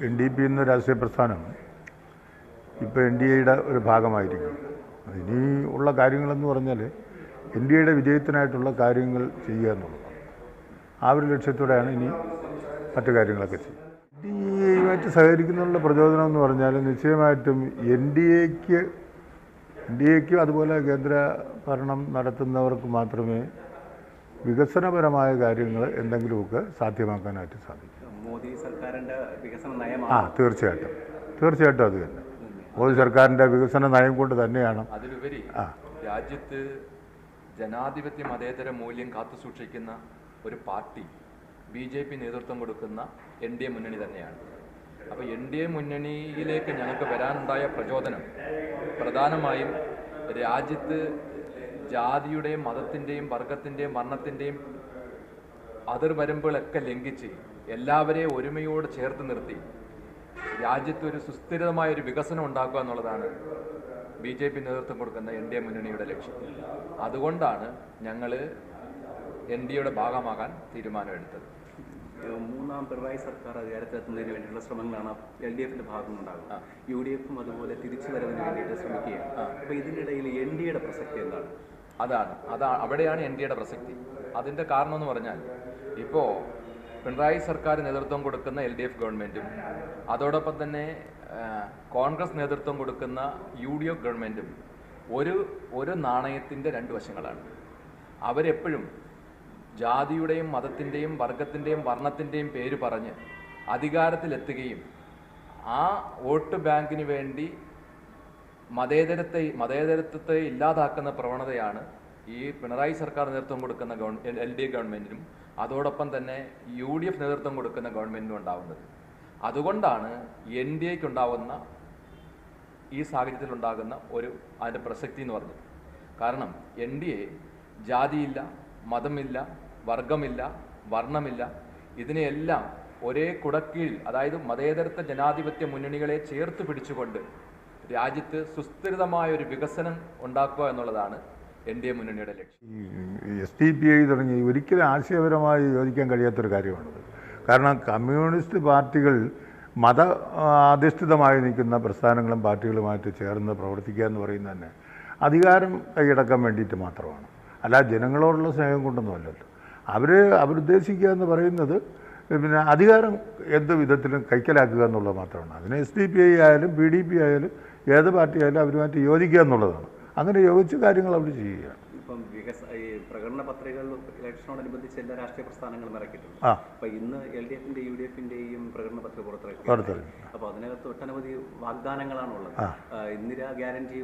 NDP എന്ന രാഷ്ട്രീയ പ്രസ്ഥാനം ഇപ്പോൾ NDAയുടെ ഒരു ഭാഗമായിരിക്കും. ഇനി ഉള്ള കാര്യങ്ങളെന്ന് പറഞ്ഞാൽ NDAയുടെ വിജയത്തിനായിട്ടുള്ള കാര്യങ്ങൾ ചെയ്യുക എന്നുള്ളതാണ്. ആ ഒരു ലക്ഷ്യത്തോടെയാണ് ഇനി മറ്റു കാര്യങ്ങളൊക്കെ ചെയ്യുക. NDAയുമായിട്ട് സഹകരിക്കുന്നതിനുള്ള പ്രചോദനം എന്ന് പറഞ്ഞാൽ നിശ്ചയമായിട്ടും NDAയ്ക്കും അതുപോലെ കേന്ദ്ര ഭരണം നടത്തുന്നവർക്ക് മാത്രമേ വികസനപരമായ കാര്യങ്ങൾ എന്തെങ്കിലുമൊക്കെ സാധ്യമാക്കാനായിട്ട് സാധിക്കും. മോദി സർക്കാരിൻ്റെ വികസന നയമാണ്. തീർച്ചയായിട്ടും അത് തന്നെ. മോദി സർക്കാരിൻ്റെ വികസന നയം കൊണ്ട് തന്നെയാണ്. അതിലുപരി രാജ്യത്ത് ജനാധിപത്യ മതേതര മൂല്യം കാത്തുസൂക്ഷിക്കുന്ന ഒരു പാർട്ടി BJP നേതൃത്വം കൊടുക്കുന്ന NDA മുന്നണി തന്നെയാണ്. അപ്പോൾ NDA മുന്നണിയിലേക്ക് ഞങ്ങൾക്ക് വരാനുണ്ടായ പ്രചോദനം പ്രധാനമായും രാജ്യത്ത് ജാതിയുടെയും മതത്തിൻ്റെയും വർഗത്തിൻ്റെയും വർണ്ണത്തിൻ്റെയും അതിർവരമ്പുകളൊക്കെ ലംഘിച്ച് എല്ലാവരെയും ഒരുമയോട് ചേർത്ത് നിർത്തി രാജ്യത്തൊരു സുസ്ഥിരമായൊരു വികസനം ഉണ്ടാക്കുക എന്നുള്ളതാണ് BJP നേതൃത്വം കൊടുക്കുന്ന NDA മുന്നണിയുടെ ലക്ഷ്യം. അതുകൊണ്ടാണ് ഞങ്ങൾ NDAയുടെ ഭാഗമാകാൻ തീരുമാനമെടുത്തത്. മൂന്നാം പിണറായി സർക്കാർ അധികാരത്തിലെത്തുന്നതിന് വേണ്ടിയുള്ള ശ്രമങ്ങളാണ് LDFന്റെ ഭാഗത്തുനിന്നുണ്ടാകുക. UDFും അതുപോലെ തിരിച്ചു വരവിന് വേണ്ടിയിട്ട് ശ്രമിക്കുകയാണ്. അപ്പോൾ ഇതിനിടയിൽ NDAയുടെ പ്രസക്തി എന്താണ്? അവിടെയാണ് NDAയുടെ പ്രസക്തി. അതിൻ്റെ കാരണം എന്ന് പറഞ്ഞാൽ ഇപ്പോൾ പിണറായി സർക്കാർ നേതൃത്വം കൊടുക്കുന്ന LDF ഗവൺമെൻറ്റും അതോടൊപ്പം തന്നെ കോൺഗ്രസ് നേതൃത്വം കൊടുക്കുന്ന UDF ഗവൺമെൻറ്റും ഒരു നാണയത്തിൻ്റെ രണ്ട് വശങ്ങളാണ്. അവരെപ്പോഴും ജാതിയുടെയും മതത്തിൻ്റെയും വർഗത്തിൻ്റെയും വർണ്ണത്തിൻ്റെയും പേര് പറഞ്ഞ് അധികാരത്തിലെത്തുകയും ആ വോട്ട് ബാങ്കിന് വേണ്ടി മതേതരത്വത്തെ ഇല്ലാതാക്കുന്ന പ്രവണതയാണ് ഈ പിണറായി സർക്കാർ നേതൃത്വം കൊടുക്കുന്ന LDA ഗവൺമെൻറ്റിനും അതോടൊപ്പം തന്നെ UDF നേതൃത്വം കൊടുക്കുന്ന ഗവൺമെൻറ്റിനും ഉണ്ടാകുന്നത്. അതുകൊണ്ടാണ് NDAയ്ക്കുണ്ടാവുന്ന ഈ സാഹചര്യത്തിലുണ്ടാകുന്ന അതിൻ്റെ പ്രസക്തി എന്ന് പറഞ്ഞത്. കാരണം NDA ജാതിയില്ല, മതമില്ല, വർഗമില്ല, വർണ്ണമില്ല, ഇതിനെയെല്ലാം ഒരേ കുടക്കീഴിൽ, അതായത് മതേതരത്വ ജനാധിപത്യ മുന്നണികളെ ചേർത്ത് പിടിച്ചുകൊണ്ട് രാജ്യത്ത് സുസ്ഥിരമായൊരു വികസനം ഉണ്ടാക്കുക എന്നുള്ളതാണ് NDA മുന്നണിയുടെ ലക്ഷ്യം. SDPI തുടങ്ങി ഒരിക്കലും ആശയപരമായി യോജിക്കാൻ കഴിയാത്തൊരു കാര്യമാണത്. കാരണം കമ്മ്യൂണിസ്റ്റ് പാർട്ടികൾ മത അധിഷ്ഠിതമായി നിൽക്കുന്ന പ്രസ്ഥാനങ്ങളും പാർട്ടികളുമായിട്ട് ചേർന്ന് പ്രവർത്തിക്കുക എന്ന് പറയുന്നത് തന്നെ അധികാരം കൈയടക്കാൻ വേണ്ടിയിട്ട് മാത്രമാണ്. അല്ല ജനങ്ങളോടുള്ള സ്നേഹം കൊണ്ടൊന്നുമല്ലല്ലോ. അവരുദ്ദേശിക്കുക എന്ന് പറയുന്നത് പിന്നെ അധികാരം എന്ത് വിധത്തിലും കൈക്കലാക്കുക എന്നുള്ളത് മാത്രമാണ്. അതിന് SDPI ആയാലും PDP ആയാലും ഏത് പാർട്ടി ആയാലും അവരുമായിട്ട് യോജിക്കുക എന്നുള്ളതാണ്. അങ്ങനെ യോജിച്ച കാര്യങ്ങൾ അവർ ചെയ്യുകയാണ്. ഇപ്പം ഈ പ്രകടന പത്രികകൾ ഇലക്ഷനോടനുബന്ധിച്ച് എല്ലാ രാഷ്ട്രീയ പ്രസ്ഥാനങ്ങളും ഇറക്കിയിട്ടുണ്ട്. അപ്പോൾ ഇന്ന് LDFന്റെയും UDFന്റെയും പ്രകടന പത്രിക പുറത്തിറക്കി. അപ്പോൾ അതിനകത്ത് ഒട്ടനവധി വാഗ്ദാനങ്ങളാണുള്ളത്. ഇന്ദിരാ ഗ്യാരണ്ടി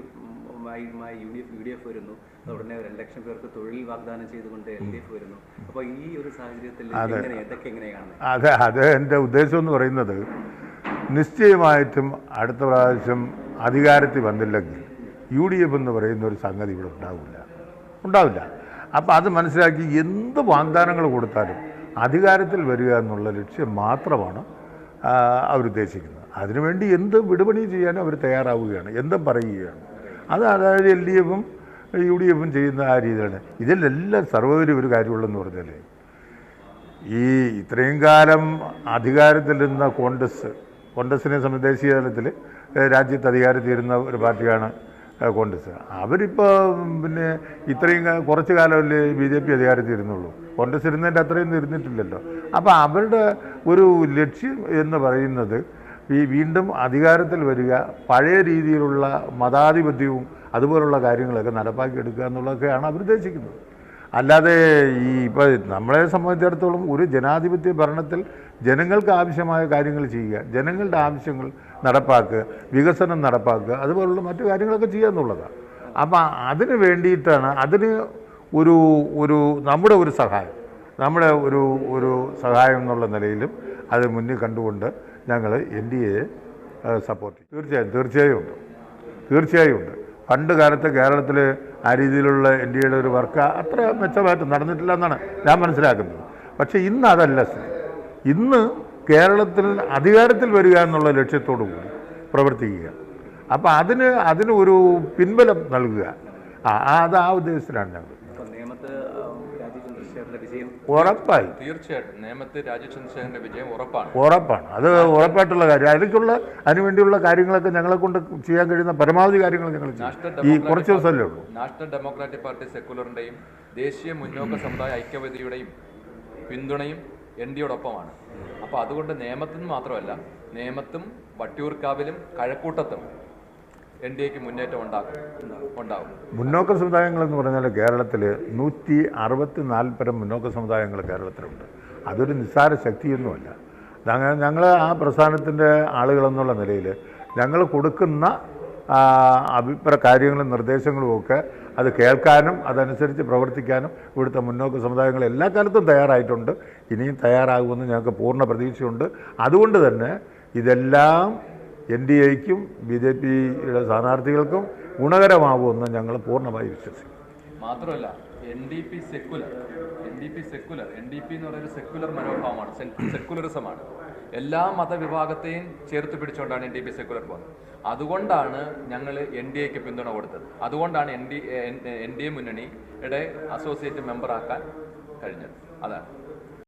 UDF വരുന്നു. അതുടനെ 2 ലക്ഷം പേർക്ക് തൊഴിൽ വാഗ്ദാനം ചെയ്തുകൊണ്ട് LDF വരുന്നു. അപ്പോൾ ഈ ഒരു സാഹചര്യത്തിൽ ഇതൊക്കെ എങ്ങനെയാണ്? അത് എൻ്റെ ഉദ്ദേശം എന്ന് പറയുന്നത് നിശ്ചയമായിട്ടും അടുത്ത പ്രാവശ്യം അധികാരത്തിൽ വന്നില്ലെങ്കിൽ UDF എന്ന് പറയുന്ന ഒരു സംഗതി ഇവിടെ ഉണ്ടാവില്ല. അപ്പോൾ അത് മനസ്സിലാക്കി എന്ത് വാഗ്ദാനങ്ങൾ കൊടുത്താലും അധികാരത്തിൽ വരിക എന്നുള്ള ലക്ഷ്യം മാത്രമാണ് അവരുദ്ദേശിക്കുന്നത്. അതിനുവേണ്ടി എന്ത് വിടുപണി ചെയ്യാനും അവർ തയ്യാറാവുകയാണ്, എന്തും പറയുകയാണ്. അതായത് LDFും UDFും ചെയ്യുന്ന ആ രീതിയാണ്. ഇതിലെല്ലാം സർവോപരി ഒരു കാര്യമുള്ളതെന്ന് പറഞ്ഞാൽ ഈ ഇത്രയും കാലം അധികാരത്തിലിരുന്ന കോൺഗ്രസിനെ സംബന്ധിച്ച് ദേശീയ തലത്തിൽ രാജ്യത്ത് അധികാരത്തിരുന്ന ഒരു പാർട്ടിയാണ് കോൺഗ്രസ്. അവരിപ്പോൾ പിന്നെ ഇത്രയും കുറച്ച് കാലമല്ലേ BJP അധികാരത്തിരുന്നുള്ളൂ. കോൺഗ്രസ് ഇരുന്നതിൻ്റെ അത്രയൊന്നും ഇരുന്നിട്ടില്ലല്ലോ. അപ്പോൾ അവരുടെ ഒരു ലക്ഷ്യം എന്ന് പറയുന്നത് വീണ്ടും അധികാരത്തിൽ വരിക, പഴയ രീതിയിലുള്ള മതാധിപത്യവും അതുപോലുള്ള കാര്യങ്ങളൊക്കെ നടപ്പാക്കിയെടുക്കുക എന്നുള്ളതൊക്കെയാണ് അവരുദ്ദേശിക്കുന്നത്. അല്ലാതെ ഇപ്പോൾ നമ്മളെ സംബന്ധിച്ചിടത്തോളം ഒരു ജനാധിപത്യ ഭരണത്തിൽ ജനങ്ങൾക്ക് ആവശ്യമായ കാര്യങ്ങൾ ചെയ്യുക, ജനങ്ങളുടെ ആവശ്യങ്ങൾ നടപ്പാക്കുക, വികസനം നടപ്പാക്കുക, അതുപോലുള്ള മറ്റു കാര്യങ്ങളൊക്കെ ചെയ്യുക എന്നുള്ളതാണ്. അപ്പം അതിന് വേണ്ടിയിട്ടാണ് അതിന് നമ്മുടെ ഒരു സഹായം എന്നുള്ള നിലയിലും അത് മുന്നിൽ കണ്ടുകൊണ്ട് ഞങ്ങൾ NDAയെ സപ്പോർട്ട് ചെയ്യും. തീർച്ചയായും ഉണ്ട്. പണ്ട് കാലത്ത് കേരളത്തിൽ ആ രീതിയിലുള്ള NDAയുടെ ഒരു വർക്ക് അത്ര മെച്ചമായിട്ട് നടന്നിട്ടില്ല എന്നാണ് ഞാൻ മനസ്സിലാക്കുന്നത്. പക്ഷേ ഇന്ന് അതല്ല സ്ഥിതി. ഇന്ന് കേരളത്തിൽ അധികാരത്തിൽ വരിക എന്നുള്ള ലക്ഷ്യത്തോടു കൂടി പ്രവർത്തിക്കുക. അപ്പോൾ അതിന് ഒരു പിൻബലം നൽകുക. അത് ആ ഉദ്ദേശത്തിലാണ് ഞങ്ങൾ. നേമത്ത് രാജീവ് ചന്ദ്രശേഖരന്റെ വിജയം ഉറപ്പായി, തീർച്ചയായിട്ടും നേമത്ത് രാജീവ് ചന്ദ്രശേഖരന്റെ വിജയം ഉറപ്പാണ്. അത് ഉറപ്പായിട്ടുള്ള കാര്യം. അതിനുവേണ്ടിയുള്ള കാര്യങ്ങളൊക്കെ ഞങ്ങളെ കൊണ്ട് ചെയ്യാൻ കഴിയുന്ന പരമാവധി കാര്യങ്ങൾ ഞങ്ങൾ ചെയ്യും. ഈ കുറച്ച് ദിവസമല്ലേ ഉള്ളൂ. നാഷണൽ ഡെമോക്രാറ്റിക് പാർട്ടി സെക്കുലറിന്റെയും ദേശീയ മുന്നോക്ക സമുദായ ഐക്യവേദിയുടെയും പിന്തുണയും NDയോടൊപ്പമാണ്. അപ്പോൾ അതുകൊണ്ട് നേമത്തുനിന്ന് മാത്രമല്ല, നേമത്തും വട്ടിയൂർക്കാവിലും കഴക്കൂട്ടത്തും NDAക്ക് മുന്നേറ്റം ഉണ്ടാകും. മുന്നോക്ക സമുദായങ്ങളെന്ന് പറഞ്ഞാൽ കേരളത്തിൽ 164 മുന്നോക്ക സമുദായങ്ങൾ കേരളത്തിലുണ്ട്. അതൊരു നിസ്സാര ശക്തിയൊന്നുമല്ല. ഞങ്ങൾ ആ പ്രസ്ഥാനത്തിൻ്റെ ആളുകളെന്നുള്ള നിലയിൽ ഞങ്ങൾ കൊടുക്കുന്ന കാര്യങ്ങളും നിർദ്ദേശങ്ങളും ഒക്കെ അത് കേൾക്കാനും അതനുസരിച്ച് പ്രവർത്തിക്കാനും ഇവിടുത്തെ മുന്നോക്ക സമുദായങ്ങൾ എല്ലാ കാലത്തും തയ്യാറായിട്ടുണ്ട്. ഇനിയും തയ്യാറാകുമെന്ന് ഞങ്ങൾക്ക് പൂർണ്ണ പ്രതീക്ഷയുണ്ട്. അതുകൊണ്ട് തന്നെ ഇതെല്ലാം NDAയ്ക്കും BJPയുടെ സ്ഥാനാർത്ഥികൾക്കും ഗുണകരമാകുമെന്ന് ഞങ്ങൾ പൂർണ്ണമായി വിശ്വസിക്കും. മാത്രമല്ല NDP സെക്കുലർ NDP എന്ന് പറയുന്നത് സെക്കുലർ മനോഭാവമാണ്, സെക്കുലറിസമാണ്. എല്ലാ മതവിഭാഗത്തെയും ചേർത്ത് പിടിച്ചുകൊണ്ടാണ് NDP സെക്കുലർ പോകുന്നത്. അതുകൊണ്ടാണ് ഞങ്ങൾ NDAക്ക് പിന്തുണ കൊടുത്തത്. അതുകൊണ്ടാണ് NDA മുന്നണിയുടെ അസോസിയേറ്റ് മെമ്പറാക്കാൻ കഴിഞ്ഞത്. അതാണ്.